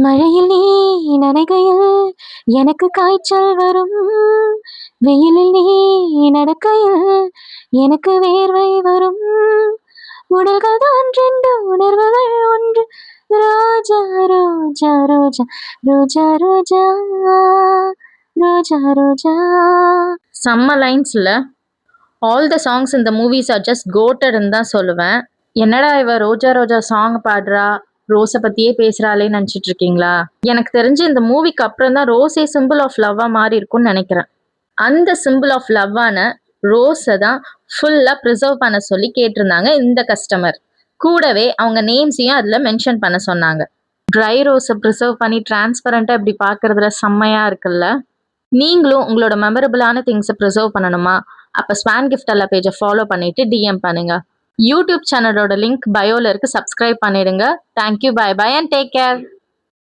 மழையில் நீ நனைகையில் எனக்கு காய்ச்சல் வரும். வெயிலில் நீ நடக்கையில் எனக்கு வேர்வை வரும். உடல்கள் தான் ரெண்டு, உணர்வுகள் ஒன்று. ரோஜா ரோஜா ரோஜா ரோஜா ரோஜா ரோஜா ரோஜா. செம்ம லைன்ஸ்ல. ஆல் த சாங்ஸ் இந்த மூவிஸ் ஆர் ஜஸ்ட் கோட்டட்னு தான் சொல்லுவேன். என்னடா இவ ரோஜா ரோஜா சாங் பாடுறா, ரோஸை பத்தியே பேசுறாளேன்னு நினைச்சிட்டு இருக்கீங்களா? எனக்கு தெரிஞ்சு இந்த மூவிக்கு அப்புறம் தான் ரோஸே சிம்பிள் ஆஃப் லவ்வா மாறி இருக்கும்னு நினைக்கிறேன். அந்த சிம்பிள் ஆஃப் லவ்வான ரோஸை தான் ஃபுல்லா ப்ரிசர்வ் பண்ண சொல்லி கேட்டிருந்தாங்க இந்த கஸ்டமர். கூடவே அவங்க நேம்ஸையும் அதுல மென்ஷன் பண்ண சொன்னாங்க. ட்ரை ரோஸை ப்ரிசர்வ் பண்ணி டிரான்ஸ்பரண்டா இப்படி பார்க்கறதுல செம்மையா இருக்குல்ல? நீங்களும் உங்களோட மெமரபிளான திங்ஸை ப்ரிசர்வ் பண்ணணுமா? அப்ப ஸ்வான் கிஃப்ட் அல்ல பேஜை ஃபாலோ பண்ணிட்டு டிஎம் பண்ணுங்க. யூடியூப் சேனலோட லிங்க் பயோல இருக்கு, சப்ஸ்கிரைப் பண்ணிடுங்க. Thank you, bye bye and take care.